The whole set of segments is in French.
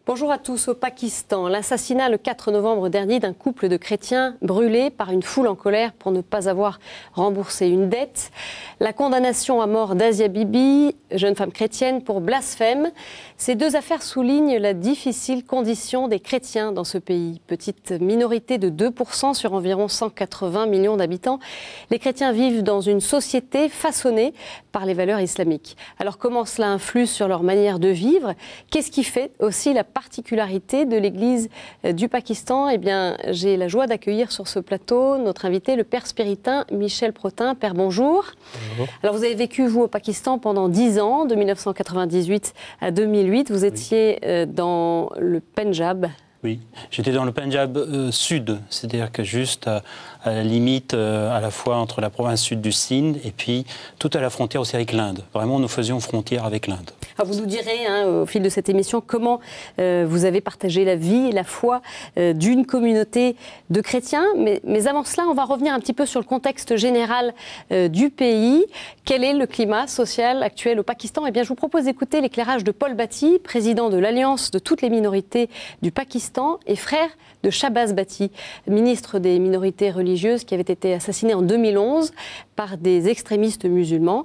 Bonjour à tous. Au Pakistan, l'assassinat le 4 novembre dernier d'un couple de chrétiens brûlés par une foule en colère pour ne pas avoir remboursé une dette. La condamnation à mort d'Asia Bibi, jeune femme chrétienne, pour blasphème. Ces deux affaires soulignent la difficile condition des chrétiens dans ce pays. Petite minorité de 2% sur environ 180 millions d'habitants, les chrétiens vivent dans une société façonnée par les valeurs islamiques. Alors comment cela influe sur leur manière de vivre? Qu'est-ce qui fait aussi la particularité de l'Église du Pakistan? Eh bien, j'ai la joie d'accueillir sur ce plateau notre invité, le père spiritain Michel Protin. Père, bonjour. Bonjour. Alors, vous avez vécu, vous, au Pakistan pendant 10 ans, de 1998 à 2008. Vous étiez dans le Pendjab. Oui, j'étais dans le Pendjab sud, c'est-à-dire que juste à la limite à la fois entre la province sud du Sindh et puis tout à la frontière aussi avec l'Inde. Vraiment, nous faisions frontière avec l'Inde. Alors vous nous direz au fil de cette émission comment vous avez partagé la vie et la foi d'une communauté de chrétiens. Mais avant cela, on va revenir un petit peu sur le contexte général du pays. Quel est le climat social actuel au Pakistan? Eh bien, je vous propose d'écouter l'éclairage de Paul Bhatti, président de l'Alliance de toutes les minorités du Pakistan et frère de Shahbaz Bhatti, ministre des minorités religieuses qui avait été assassiné en 2011 par des extrémistes musulmans.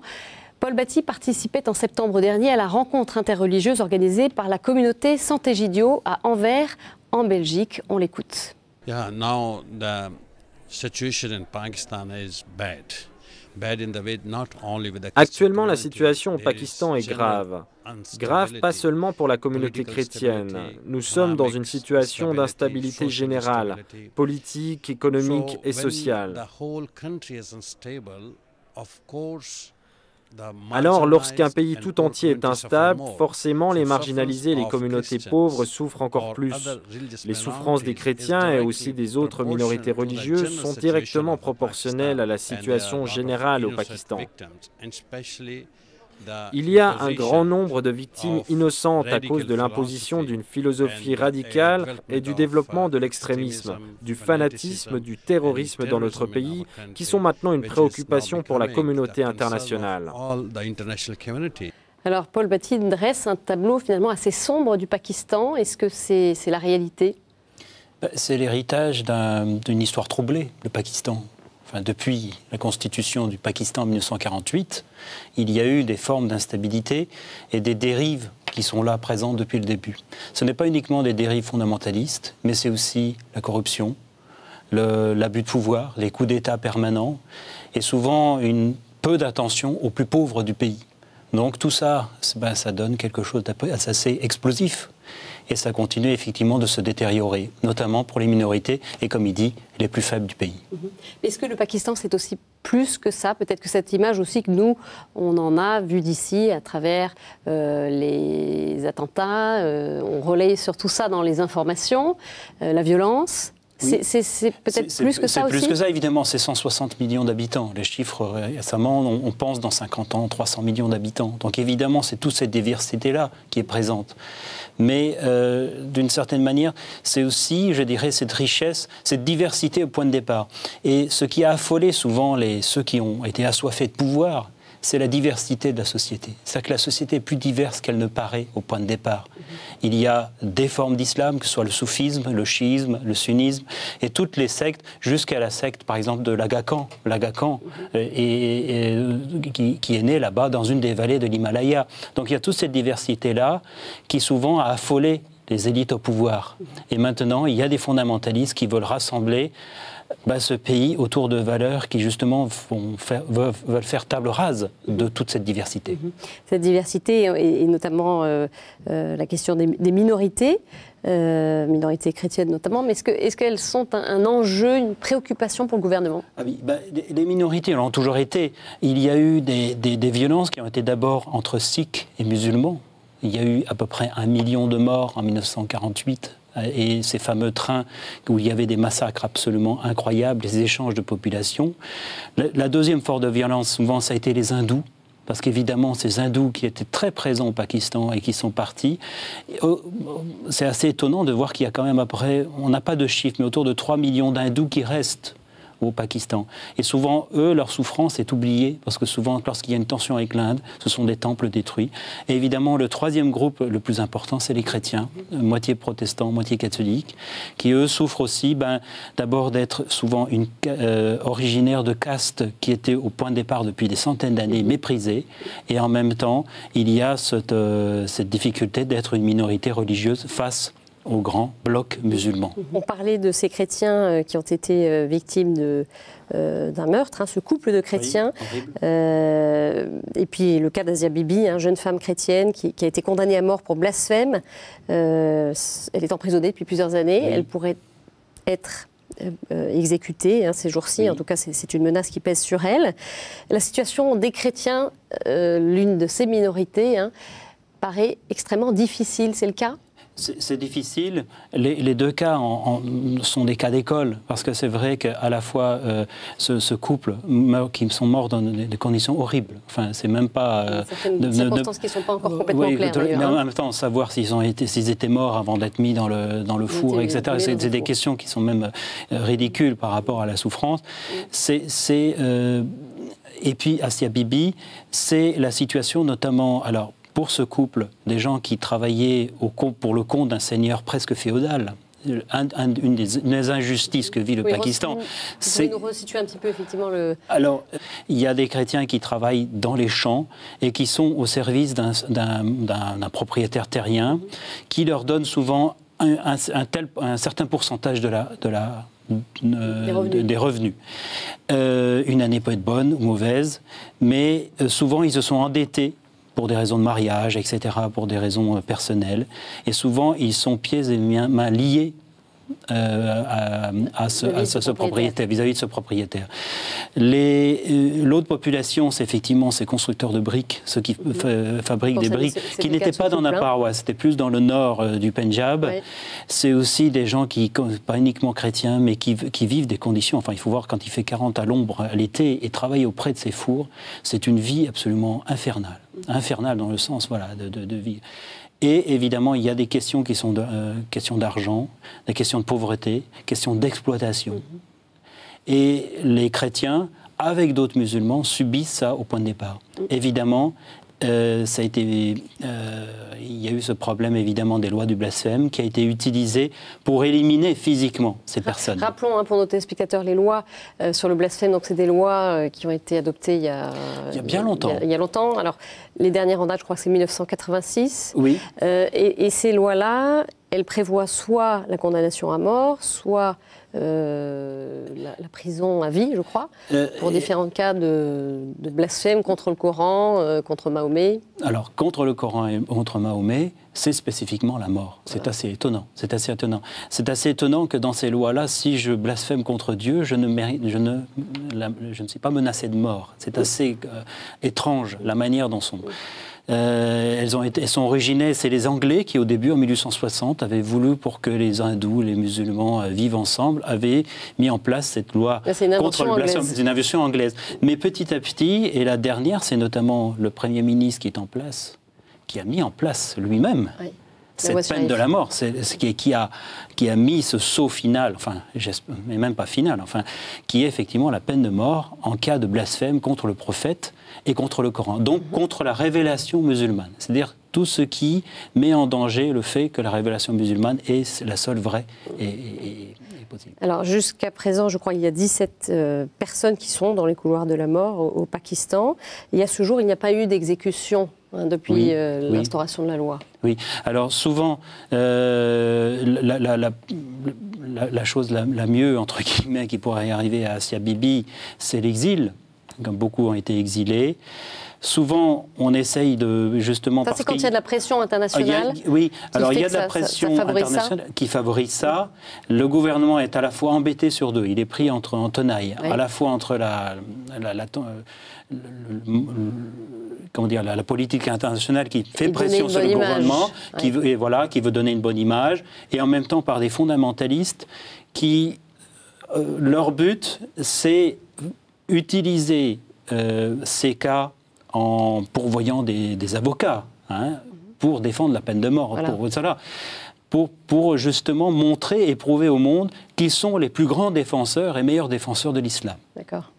Paul Bhatti participait en septembre dernier à la rencontre interreligieuse organisée par la communauté Sant'Egidio à Anvers, en Belgique. On l'écoute. Yeah, now the situation in Pakistan is bad. Actuellement, la situation au Pakistan est grave. Grave pas seulement pour la communauté chrétienne. Nous sommes dans une situation d'instabilité générale, politique, économique et sociale. Alors, lorsqu'un pays tout entier est instable, forcément les marginalisés et les communautés pauvres souffrent encore plus. Les souffrances des chrétiens et aussi des autres minorités religieuses sont directement proportionnelles à la situation générale au Pakistan. Il y a un grand nombre de victimes innocentes à cause de l'imposition d'une philosophie radicale et du développement de l'extrémisme, du fanatisme, du terrorisme dans notre pays, qui sont maintenant une préoccupation pour la communauté internationale. Alors, Paul Bhatti dresse un tableau finalement assez sombre du Pakistan. Est-ce que c'est la réalité? C'est l'héritage d'une histoire troublée, le Pakistan. Enfin, depuis la constitution du Pakistan en 1948, il y a eu des formes d'instabilité et des dérives qui sont là présentes depuis le début. Ce n'est pas uniquement des dérives fondamentalistes, mais c'est aussi la corruption, l'abus de pouvoir, les coups d'État permanents et souvent peu d'attention aux plus pauvres du pays. Donc tout ça, ça donne quelque chose d'assez explosif. Et ça continue effectivement de se détériorer, notamment pour les minorités et, comme il dit, les plus faibles du pays. Est-ce que le Pakistan, c'est aussi plus que ça? Peut-être que cette image aussi que nous, on en a vu d'ici à travers les attentats, on relaye sur tout ça dans les informations, la violence. Oui. C'est peut-être plus que ça aussi? C'est plus que ça, évidemment. C'est 160 millions d'habitants. Les chiffres, récemment, on pense dans 50 ans, 300 millions d'habitants. Donc évidemment, c'est toute cette diversité-là qui est présente. Mais d'une certaine manière, c'est aussi, je dirais, cette richesse, cette diversité au point de départ. Et ce qui a affolé souvent ceux qui ont été assoiffés de pouvoir, c'est la diversité de la société. C'est-à-dire que la société est plus diverse qu'elle ne paraît au point de départ. Il y a des formes d'islam, que ce soit le soufisme, le chiisme, le sunnisme, et toutes les sectes, jusqu'à la secte, par exemple, de l'Aga Khan, qui est née là-bas, dans une des vallées de l'Himalaya. Donc il y a toute cette diversité-là, qui souvent a affolé les élites au pouvoir. Et maintenant, il y a des fondamentalistes qui veulent rassembler ce pays autour de valeurs qui justement veulent faire table rase de toute cette diversité. Cette diversité et notamment la question des minorités, minorités chrétiennes notamment, mais est-ce qu'elles sont un enjeu, une préoccupation pour le gouvernement? Ah oui, les minorités l'ont toujours été. Il y a eu des violences qui ont été d'abord entre Sikhs et musulmans. Il y a eu à peu près 1 million de morts en 1948. Et ces fameux trains où il y avait des massacres absolument incroyables, les échanges de population. La deuxième forme de violence, souvent, ça a été les hindous. parce qu'évidemment, ces hindous qui étaient très présents au Pakistan et qui sont partis, c'est assez étonnant de voir qu'il y a quand même après, on n'a pas de chiffres, mais autour de 3 millions d'hindous qui restent au Pakistan. Et souvent, eux, leur souffrance est oubliée, parce que souvent, lorsqu'il y a une tension avec l'Inde, ce sont des temples détruits. Et évidemment, le troisième groupe le plus important, c'est les chrétiens, moitié protestants, moitié catholiques, qui, eux, souffrent aussi d'abord d'être souvent originaires de castes qui étaient au point de départ depuis des centaines d'années méprisées, et en même temps, il y a cette difficulté d'être une minorité religieuse face au grand bloc musulman. On parlait de ces chrétiens qui ont été victimes d'un meurtre, ce couple de chrétiens. Oui, et puis le cas d'Asia Bibi, jeune femme chrétienne qui a été condamnée à mort pour blasphème. Elle est emprisonnée depuis plusieurs années. Oui. Elle pourrait être exécutée ces jours-ci. Oui. En tout cas, c'est une menace qui pèse sur elle. La situation des chrétiens, l'une de ces minorités, paraît extrêmement difficile. C'est le cas ? C'est difficile. Les deux cas sont des cas d'école, parce que c'est vrai qu'à la fois ce couple qui sont morts dans des conditions horribles. Enfin, c'est même pas des circonstances qui ne sont pas encore complètement claires. Mais en même temps, savoir s'ils étaient morts avant d'être mis dans le four, etc. C'est des questions qui sont même ridicules par rapport à la souffrance. Et puis Asia Bibi, c'est la situation notamment. Alors, pour ce couple, des gens qui travaillaient pour le compte d'un seigneur presque féodal, une des injustices que vit le Pakistan. Vous pouvez nous resituer un petit peu, effectivement, Alors, il y a des chrétiens qui travaillent dans les champs et qui sont au service d'un propriétaire terrien qui leur donne souvent un certain pourcentage des revenus. Une année peut être bonne ou mauvaise, mais souvent ils se sont endettés pour des raisons de mariage, etc., pour des raisons personnelles. Et souvent, ils sont pieds et mains liés à ce propriétaire, vis-à-vis de ce propriétaire. L'autre population, c'est effectivement ces constructeurs de briques, ceux qui fabriquent des briques, qui n'étaient pas dans la paroisse, c'était plus dans le nord du Pendjab. Ouais. C'est aussi des gens pas uniquement chrétiens, mais qui vivent des conditions. Enfin, il faut voir quand il fait 40 à l'ombre à l'été et travailler auprès de ces fours, c'est une vie absolument infernale. Infernale dans le sens de vie. Et évidemment, il y a des questions qui sont questions d'argent, des questions de pauvreté, questions d'exploitation. Et les chrétiens, avec d'autres musulmans, subissent ça au point de départ. Évidemment, il y a eu ce problème évidemment des lois du blasphème qui a été utilisé pour éliminer physiquement ces personnes. Rappelons pour nos téléspectateurs les lois sur le blasphème. Donc c'est des lois qui ont été adoptées il y a bien longtemps. Il y a longtemps. Alors les dernières en date, je crois que c'est 1986. Oui. Et ces lois-là, elles prévoient soit la condamnation à mort, soit la prison à vie, je crois, pour différents cas de blasphème contre le Coran, contre Mahomet. Alors, contre le Coran et contre Mahomet, c'est spécifiquement la mort. C'est assez étonnant. C'est assez étonnant. C'est assez étonnant que dans ces lois-là, si je blasphème contre Dieu, je ne suis pas menacé de mort. C'est assez étrange, la manière dont sont... elles sont originaires, c'est les Anglais qui, au début, en 1860, avaient voulu, pour que les hindous, les musulmans vivent ensemble, avaient mis en place cette loi contre le blasphème. C'est une invention anglaise. Mais petit à petit, et la dernière, c'est notamment le Premier ministre qui est en place, qui a mis en place lui-même cette peine de la mort, qui a mis ce sceau final, mais même pas final, qui est effectivement la peine de mort en cas de blasphème contre le prophète et contre le Coran, donc contre la révélation musulmane. C'est-à-dire tout ce qui met en danger le fait que la révélation musulmane est la seule vraie et possible. Alors jusqu'à présent, je crois qu'il y a 17 personnes qui sont dans les couloirs de la mort au Pakistan. Et à ce jour, il n'y a pas eu d'exécution depuis l'instauration de la loi. Oui, alors souvent, la chose la mieux, entre guillemets, qui pourrait arriver à Asia Bibi, c'est l'exil, comme beaucoup ont été exilés. Souvent, on essaye de justement... Ça, c'est quand il y a de la pression internationale. Oui, alors il y a de la pression internationale qui favorise ça. Le gouvernement est à la fois embêté sur deux. Il est pris en tenaille, à la fois entre la politique internationale qui fait pression sur le gouvernement, qui veut donner une bonne image, et en même temps par des fondamentalistes qui, leur but, c'est utiliser ces cas en pourvoyant des avocats pour défendre la peine de mort. Voilà. Pour justement montrer et prouver au monde qu'ils sont les plus grands défenseurs et meilleurs défenseurs de l'islam. D'accord.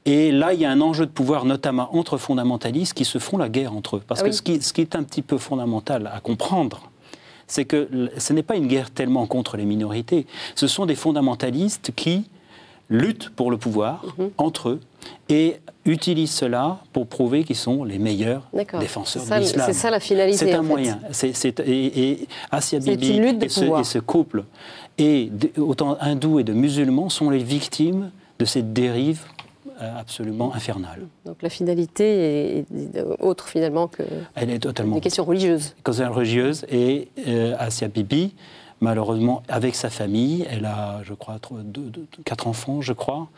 Et là, il y a un enjeu de pouvoir, notamment entre fondamentalistes, qui se font la guerre entre eux. Parce que ce qui est un petit peu fondamental à comprendre, c'est que ce n'est pas une guerre tellement contre les minorités. Ce sont des fondamentalistes qui luttent pour le pouvoir entre eux et utilisent cela pour prouver qu'ils sont les meilleurs défenseurs de l'islam. C'est ça la finalité. C'est un moyen. Et Asia Bibi et ce couple, et autant hindous et de musulmans, sont les victimes de cette dérive absolument infernale. Donc la finalité est autre finalement que elle est totalement des questions religieuses. Questions religieuses. Et Asia Bibi, malheureusement, avec sa famille, elle a, je crois, 4 enfants, je crois.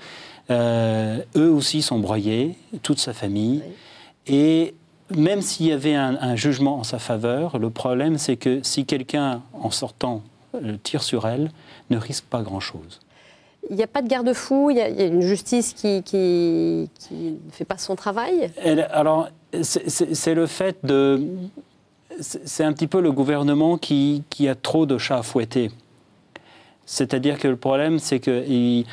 Eux aussi sont broyés, toute sa famille. Oui. Et même s'il y avait un jugement en sa faveur, le problème, c'est que si quelqu'un, en sortant, tire sur elle, ne risque pas grand-chose. Il n'y a pas de garde-fou, il y a une justice qui ne fait pas son travail. Alors, c'est le fait de... C'est un petit peu le gouvernement qui a trop de chats à fouetter. C'est-à-dire que le problème, c'est que,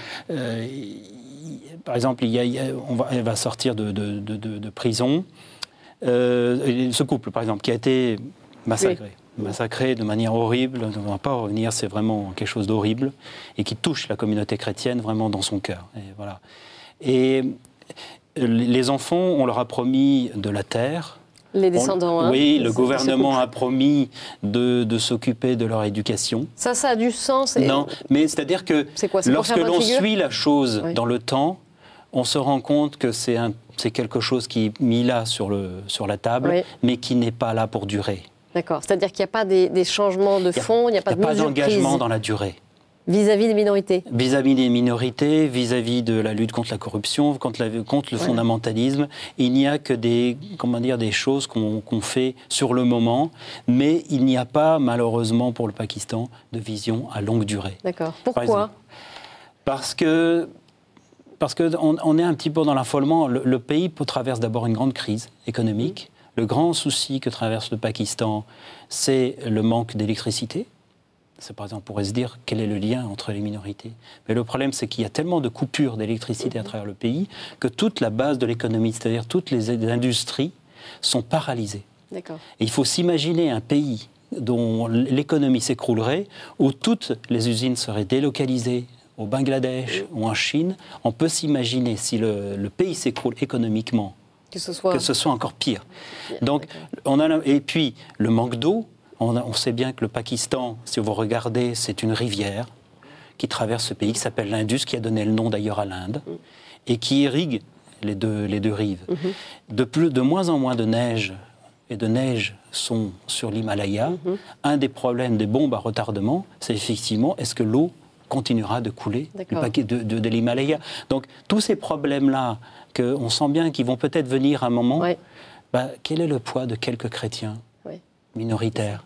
par exemple, elle va sortir de prison. Ce couple, par exemple, qui a été massacré. Oui. Massacré de manière horrible, on ne va pas revenir, c'est vraiment quelque chose d'horrible, et qui touche la communauté chrétienne vraiment dans son cœur. Et, voilà. Et les enfants, on leur a promis de la terre. Les descendants, oui, le gouvernement a promis de s'occuper de leur éducation. Ça a du sens. Non, mais c'est-à-dire que lorsque l'on suit la chose dans le temps, on se rend compte que c'est quelque chose qui est mis là sur la table, mais qui n'est pas là pour durer. D'accord, c'est-à-dire qu'il n'y a pas des changements de fond, il n'y a pas de mesures prises. D'engagement dans la durée. Vis-à-vis des minorités. Vis-à-vis des minorités, vis-à-vis de la lutte contre la corruption, contre le fondamentalisme. Il n'y a que des choses qu'on fait sur le moment, mais il n'y a pas, malheureusement pour le Pakistan, de vision à longue durée. D'accord. Pourquoi ? Parce qu'on est un petit peu dans l'affolement. Le pays traverse d'abord une grande crise économique. Le grand souci que traverse le Pakistan, c'est le manque d'électricité. C'est par exemple, on pourrait se dire, quel est le lien entre les minorités? Mais le problème, c'est qu'il y a tellement de coupures d'électricité à travers le pays que toute la base de l'économie, c'est-à-dire toutes les industries, sont paralysées. D'accord. Et il faut s'imaginer un pays dont l'économie s'écroulerait, où toutes les usines seraient délocalisées au Bangladesh ou en Chine. On peut s'imaginer, si le pays s'écroule économiquement, que ce soit encore pire. Donc, et puis, le manque d'eau, on sait bien que le Pakistan, si vous regardez, c'est une rivière qui traverse ce pays, qui s'appelle l'Indus, qui a donné le nom d'ailleurs à l'Inde, et qui irrigue les deux rives. De moins en moins de neige sont sur l'Himalaya. Un des problèmes des bombes à retardement, c'est effectivement, est-ce que l'eau continuera de couler de l'Himalaya. Donc, tous ces problèmes-là, on sent bien qu'ils vont peut-être venir à un moment, quel est le poids de quelques chrétiens minoritaires?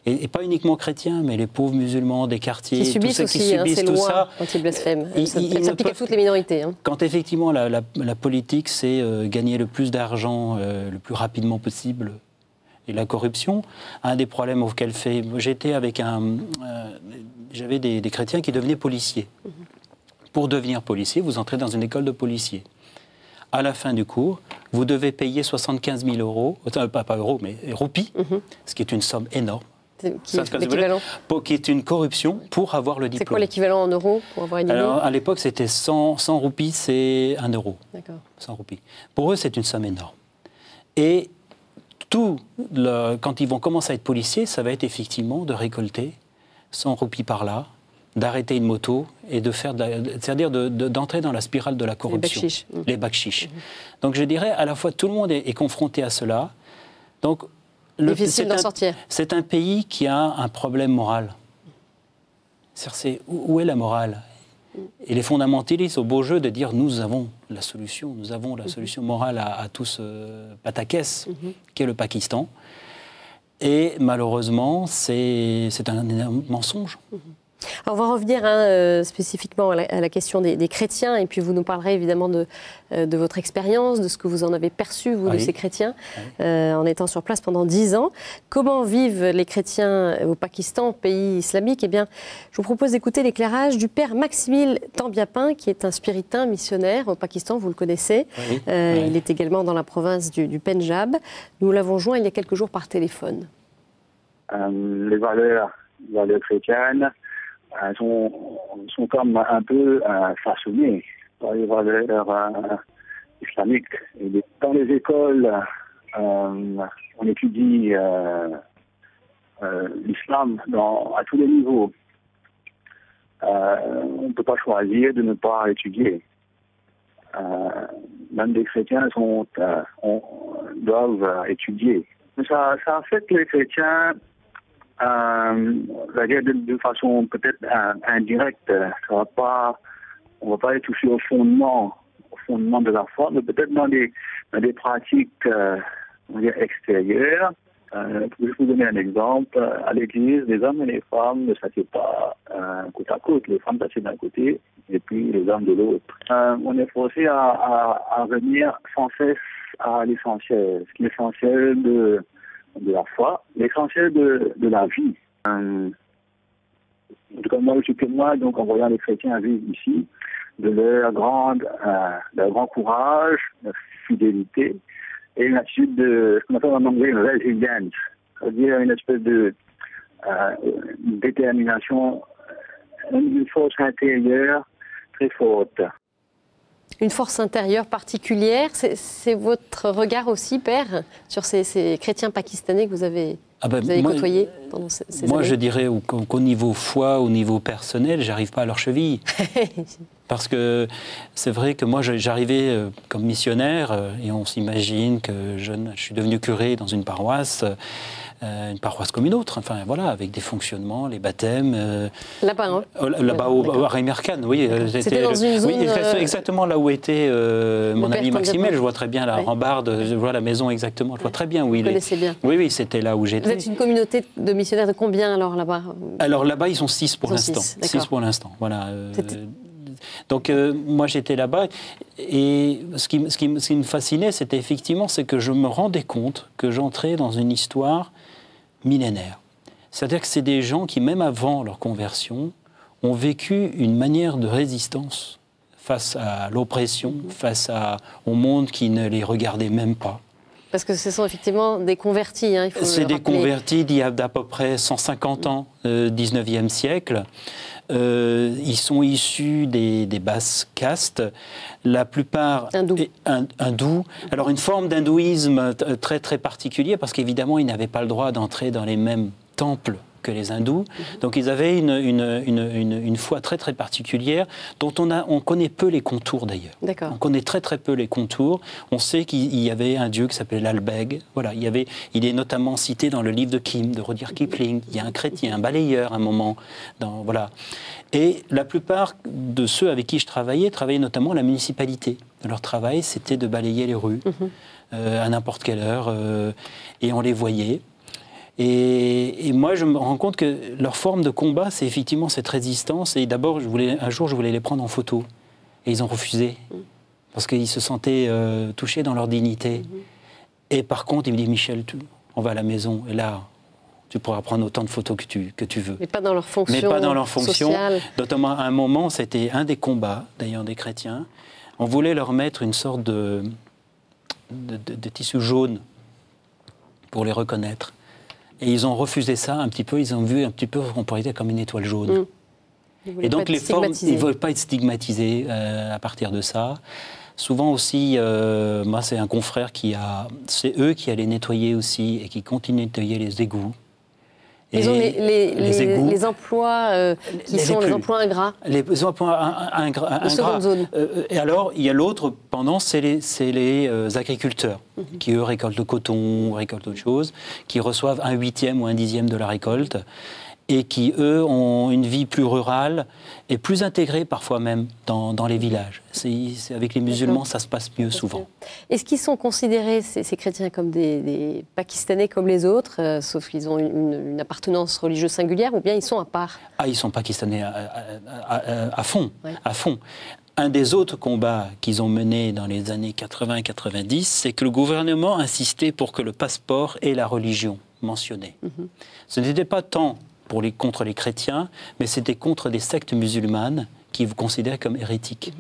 Et pas uniquement chrétiens, mais les pauvres musulmans des quartiers, qui subissent tous ceux qui subissent tout ça. Quand ils blasphèment. Ça s'applique à toutes les minorités. Quand effectivement la politique, c'est gagner le plus d'argent le plus rapidement possible, et la corruption, un des problèmes auxquels j'avais des chrétiens qui devenaient policiers. Pour devenir policier, vous entrez dans une école de policiers. À la fin du cours, vous devez payer 75 000 euros, pas euros, mais roupies, ce qui est une somme énorme. Qui est l'équivalent ? Qui est une corruption pour avoir le diplôme. C'est quoi l'équivalent en euros pour avoir une idée ? Alors, à l'époque, c'était 100 roupies, c'est 1 euro. D'accord. 100 roupies. Pour eux, c'est une somme énorme. Et quand ils vont commencer à être policiers, ça va être effectivement de récolter 100 roupies par là, d'arrêter une moto et c'est-à-dire d'entrer dans la spirale de la corruption. Les bakshish. Donc je dirais, à la fois, tout le monde est confronté à cela. Donc, difficile d'en sortir. C'est un pays qui a un problème moral. Où est la morale? Et les fondamentalistes au beau jeu de dire nous avons la solution morale à tout ce pataquès qu'est le Pakistan. Et malheureusement, c'est un énorme mensonge. Alors, on va revenir spécifiquement à la question des chrétiens, et puis vous nous parlerez évidemment de votre expérience, de ce que vous en avez perçu, vous, de ces chrétiens, en étant sur place pendant 10 ans. Comment vivent les chrétiens au Pakistan, pays islamique? Eh bien, je vous propose d'écouter l'éclairage du père Maximile Tambiapin, qui est un spiritain missionnaire au Pakistan, vous le connaissez. Il est également dans la province du Pendjab. Nous l'avons joint il y a quelques jours par téléphone. Les valeurs chrétiennes sont comme un peu façonnées par les valeurs islamiques. Et dans les écoles, on étudie l'islam à tous les niveaux. On ne peut pas choisir de ne pas étudier. Même des chrétiens doivent étudier. Mais ça affecte les chrétiens de façon peut-être indirecte. On ne va pas aller toucher au fondement de la foi, mais peut-être dans des pratiques extérieures. Je vais vous donner un exemple. À l'église, les hommes et les femmes ne s'assiedent pas côte à côte. Les femmes s'assiedent d'un côté et puis les hommes de l'autre. On est forcé à revenir sans cesse à l'essentiel. L'essentiel de la foi, l'essentiel de la vie. En tout cas, moi, je témoigne, donc, en voyant les chrétiens vivre ici, de leur grand courage, leur fidélité, et une attitude de ce qu'on appelle en anglais une résilience, c'est-à-dire une espèce de détermination, une force intérieure très forte. Une force intérieure particulière, c'est votre regard aussi, Père, sur ces chrétiens pakistanais que vous avez côtoyés pendant ces années? Moi, je dirais qu'au niveau foi, au niveau personnel, j'arrive pas à leur cheville. Parce que c'est vrai que moi, j'arrivais comme missionnaire, et on s'imagine que je suis devenu curé dans une paroisse comme une autre, enfin voilà, avec des fonctionnements, les baptêmes. Là-bas, hein? Là-bas au Raimerkan, oui. C'était dans une zone... Oui, exactement là où était mon ami Maximile. Je vois très bien la rambarde, je vois la maison exactement, je vois très bien où il est. Vous connaissez bien. Oui, c'était là où j'étais. Vous êtes une communauté de missionnaires de combien alors là-bas? Alors là-bas, ils sont 6 pour l'instant. 6 pour l'instant, voilà. Donc moi j'étais là-bas et ce qui me fascinait, c'était effectivement que je me rendais compte que j'entrais dans une histoire millénaire. C'est-à-dire que c'est des gens qui, même avant leur conversion, ont vécu une manière de résistance face à l'oppression, face au monde qui ne les regardait même pas. Parce que ce sont effectivement des convertis, hein, il faut le rappeler. C'est des convertis d'il y a d'à peu près 150 ans, 19e siècle. Ils sont issus des basses castes, la plupart hindous. Alors une forme d'hindouisme très très particulier parce qu'évidemment ils n'avaient pas le droit d'entrer dans les mêmes temples que les hindous. Donc ils avaient une foi très très particulière dont on connaît peu les contours d'ailleurs. On connaît très très peu les contours. On sait qu'il y avait un dieu qui s'appelait l'Albeg. Voilà, il est notamment cité dans le livre de Rudyard Kipling. Il y a un chrétien, un balayeur à un moment. Voilà. Et la plupart de ceux avec qui je travaillais notamment à la municipalité. Leur travail, c'était de balayer les rues à n'importe quelle heure. Et on les voyait. Et moi, je me rends compte que leur forme de combat, c'est effectivement cette résistance. Et d'abord, un jour, je voulais les prendre en photo. Et ils ont refusé. Parce qu'ils se sentaient touchés dans leur dignité. Et par contre, ils me disent, Michel, on va à la maison. Et là, tu pourras prendre autant de photos que tu veux. Mais pas dans leur fonction. Mais pas dans leur fonction. Sociale. Notamment, à un moment, c'était un des combats, d'ailleurs, des chrétiens. On voulait leur mettre une sorte de tissu jaune pour les reconnaître. Et ils ont refusé ça un petit peu, ils ont vu un petit peu qu'on pourrait dire comme une étoile jaune. Et donc les formes, ils ne veulent pas être stigmatisés à partir de ça. Souvent aussi, moi c'est un confrère c'est eux qui allaient nettoyer aussi et qui continuent de nettoyer les égouts. Ils ont les emplois qui sont les emplois ingrats. Les emplois ingrats. Seconde zone. Et alors, il y a l'autre pendant, c'est les agriculteurs qui, eux, récoltent le coton, récoltent autre chose, qui reçoivent 1/8 ou 1/10 de la récolte. et qui, eux, ont une vie plus rurale et plus intégrée parfois même dans les villages. Avec les musulmans, ça se passe mieux souvent. Est-ce qu'ils sont considérés, ces chrétiens, comme des Pakistanais comme les autres, sauf qu'ils ont une appartenance religieuse singulière, ou bien ils sont à part? Ah, ils sont pakistanais à fond, ouais. À fond. Un des autres combats qu'ils ont menés dans les années 80-90, c'est que le gouvernement insistait pour que le passeport ait la religion mentionnée. Ce n'était pas tant contre les chrétiens, mais c'était contre des sectes musulmanes qui vous considèrent comme hérétiques.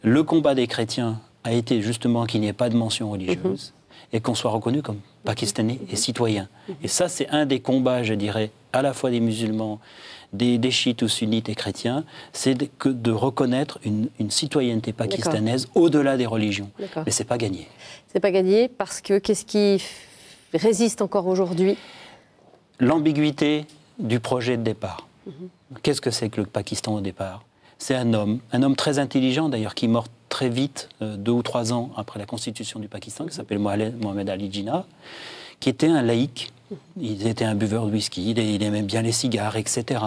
Le combat des chrétiens a été justement qu'il n'y ait pas de mention religieuse et qu'on soit reconnu comme pakistanais et citoyen. Et ça, c'est un des combats, je dirais, à la fois des musulmans, des chiites ou sunnites et chrétiens, c'est de reconnaître une citoyenneté pakistanaise au-delà des religions. Mais c'est pas gagné. C'est pas gagné parce que qu'est-ce qui résiste encore aujourd'hui? L'ambiguïté du projet de départ. Qu'est-ce que c'est que le Pakistan au départ? C'est un homme très intelligent d'ailleurs, qui est mort très vite, 2 ou 3 ans après la constitution du Pakistan, qui s'appelle Mohammed Ali Jinnah, qui était un laïc. Il était un buveur de whisky, il aimait bien les cigares, etc.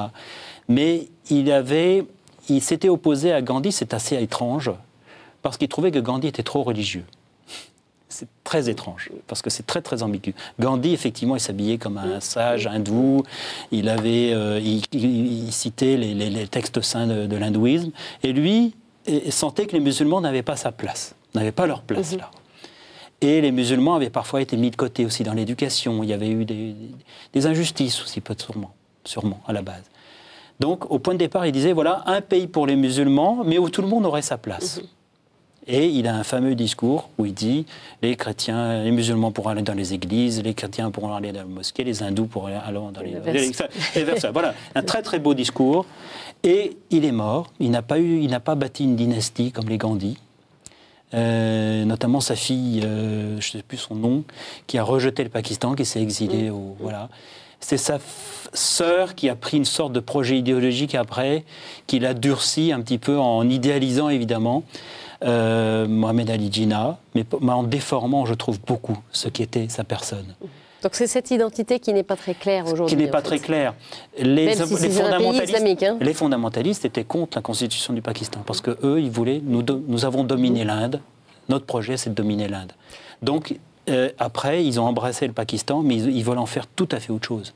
Mais il s'était opposé à Gandhi, c'est assez étrange, parce qu'il trouvait que Gandhi était trop religieux. C'est très étrange, parce que c'est très, très ambigu. Gandhi, effectivement, il s'habillait comme un sage hindou, il citait les textes saints de l'hindouisme, et lui sentait que les musulmans n'avaient pas sa place, n'avaient pas leur place là. Et les musulmans avaient parfois été mis de côté aussi dans l'éducation, il y avait eu des injustices aussi, sûrement, à la base. Donc, au point de départ, il disait, voilà, un pays pour les musulmans, mais où tout le monde aurait sa place. Et il a un fameux discours où il dit les chrétiens, les musulmans pourront aller dans les églises, les chrétiens pourront aller dans les mosquées, les hindous pourront aller dans les verset. Voilà, un très très beau discours. Et il est mort. Il n'a pas bâti une dynastie comme les Gandhi. Notamment sa fille, je ne sais plus son nom, qui a rejeté le Pakistan, qui s'est exilée. Voilà. C'est sa sœur qui a pris une sorte de projet idéologique après, qui l'a durci un petit peu en idéalisant évidemment. Mohammed Ali Jinnah, mais en déformant, je trouve, beaucoup ce qui était sa personne. Donc c'est cette identité qui n'est pas très claire aujourd'hui. Qui n'est pas très claire. Les fondamentalistes étaient contre la constitution du Pakistan, parce qu'eux, ils voulaient, nous avons dominé l'Inde, notre projet c'est de dominer l'Inde. Donc après, ils ont embrassé le Pakistan, mais ils veulent en faire tout à fait autre chose.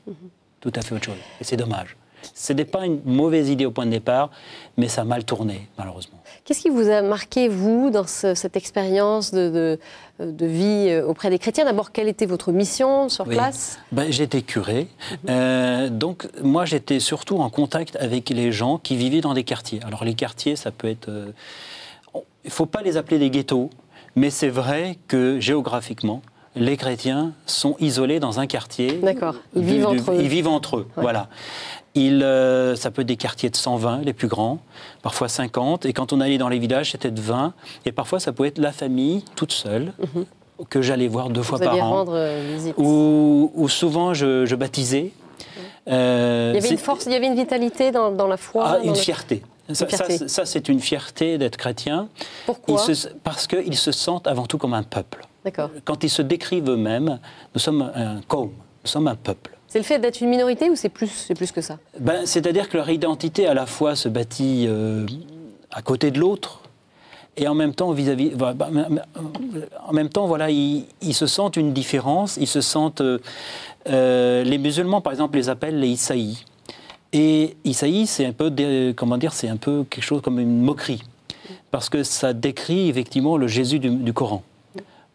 Tout à fait autre chose. Et c'est dommage. Ce n'est pas une mauvaise idée au point de départ, mais ça a mal tourné, malheureusement. Qu'est-ce qui vous a marqué, vous, dans cette expérience de vie auprès des chrétiens? D'abord, quelle était votre mission sur place? J'étais curé. Donc, moi, j'étais surtout en contact avec les gens qui vivaient dans des quartiers. Alors, les quartiers, ça peut être... il ne faut pas les appeler des ghettos, mais c'est vrai que, géographiquement, les chrétiens sont isolés dans un quartier. D'accord. Ils vivent entre eux. Ils vivent entre eux, voilà. Ça peut être des quartiers de 120, les plus grands, parfois 50. Et quand on allait dans les villages, c'était de 20. Et parfois, ça pouvait être la famille, toute seule, que j'allais voir 2 fois par an. Rendre visite. Ou souvent, je baptisais. Il y avait une force, il y avait une vitalité dans la foi. Une fierté. Ça, c'est une fierté d'être chrétien. Pourquoi? Parce qu'ils se sentent avant tout comme un peuple. D'accord. Quand ils se décrivent eux-mêmes, nous sommes un qawm, nous sommes un peuple. C'est le fait d'être une minorité ou c'est plus que ça? C'est-à-dire que leur identité à la fois se bâtit à côté de l'autre et en même temps vis-à-vis. En même temps, voilà, ils se sentent une différence. Ils se sentent. Les musulmans, par exemple, les appellent les Isaïs. Et Isaïs, c'est un peu, c'est un peu quelque chose comme une moquerie, parce que ça décrit effectivement le Jésus du Coran.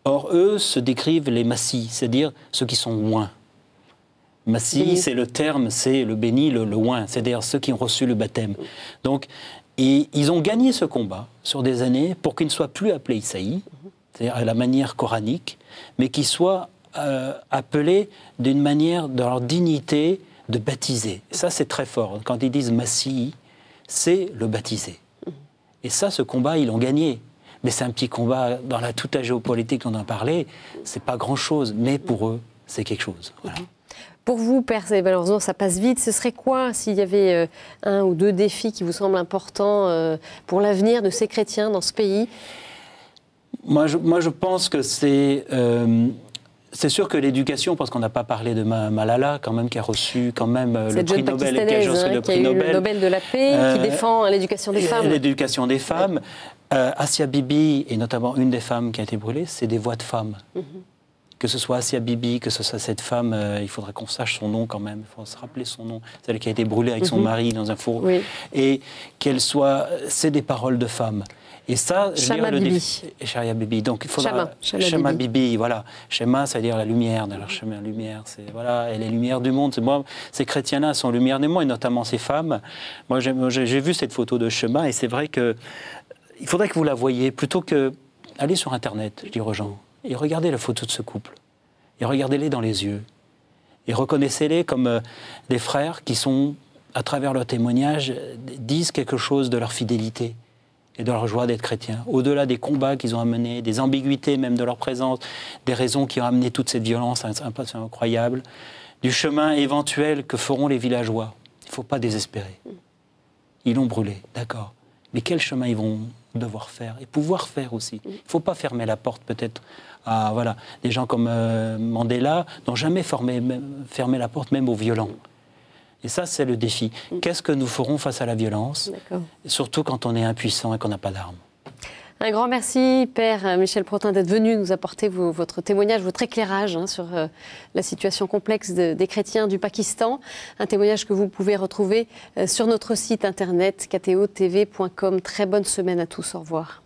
Or, eux se décrivent les Massis, c'est-à-dire ceux qui sont loin. Massis, c'est le terme, c'est le béni, le loin, c'est-à-dire ceux qui ont reçu le baptême. Donc, ils ont gagné ce combat sur des années pour qu'ils ne soient plus appelés Isaïs, c'est-à-dire à la manière coranique, mais qu'ils soient appelés d'une manière, dans leur dignité, de baptiser. Ça, c'est très fort. Quand ils disent Massis, c'est le baptisé. Et ça, ce combat, ils l'ont gagné. Mais c'est un petit combat, dans toute la géopolitique, on en parlait, c'est pas grand-chose, mais pour eux, c'est quelque chose. Voilà. Pour vous, Père, malheureusement, ça passe vite. Ce serait quoi s'il y avait 1 ou 2 défis qui vous semblent importants pour l'avenir de ces chrétiens dans ce pays? Moi, je pense que c'est C'est sûr que l'éducation, parce qu'on n'a pas parlé de Malala, quand même, qui a reçu quand même le prix Nobel, qui a eu le Nobel de la paix, qui défend l'éducation des femmes. L'éducation des femmes. Asia Bibi, et notamment une des femmes qui a été brûlée, c'est des voix de femmes. Que ce soit Asia Bibi, que ce soit cette femme, il faudra qu'on sache son nom quand même, il faut se rappeler son nom, celle qui a été brûlée avec son mari dans un four. Oui. Et qu'elle soit, c'est des paroles de femmes. Et ça, Shama Bibi. Sharia Bibi. Donc il faudra Shama Bibi, voilà. Shema, c'est-à-dire la lumière. Alors Shema, lumière, c'est voilà, elle est lumière du monde. Moi, ces chrétiens-là sont lumière du monde, et notamment ces femmes. Moi, j'ai vu cette photo de Shema, et c'est vrai que il faudrait que vous la voyiez plutôt que aller sur Internet, je dis aux gens, et regardez la photo de ce couple, et regardez-les dans les yeux, et reconnaissez-les comme des frères qui sont, à travers leur témoignage, disent quelque chose de leur fidélité et de leur joie d'être chrétiens, au-delà des combats qu'ils ont amenés, des ambiguïtés même de leur présence, des raisons qui ont amené toute cette violence incroyable, du chemin éventuel que feront les villageois. Il ne faut pas désespérer. Ils l'ont brûlé, d'accord. Mais quel chemin ils vont devoir faire et pouvoir faire aussi. Il ne faut pas fermer la porte peut-être à voilà, des gens comme Mandela n'ont jamais fermé la porte même aux violents. Et ça, c'est le défi. Qu'est-ce que nous ferons face à la violence, surtout quand on est impuissant et qu'on n'a pas d'armes. Un grand merci, Père Michel Protin, d'être venu nous apporter votre témoignage, votre éclairage sur la situation complexe des chrétiens du Pakistan. Un témoignage que vous pouvez retrouver sur notre site internet ktotv.com. Très bonne semaine à tous. Au revoir.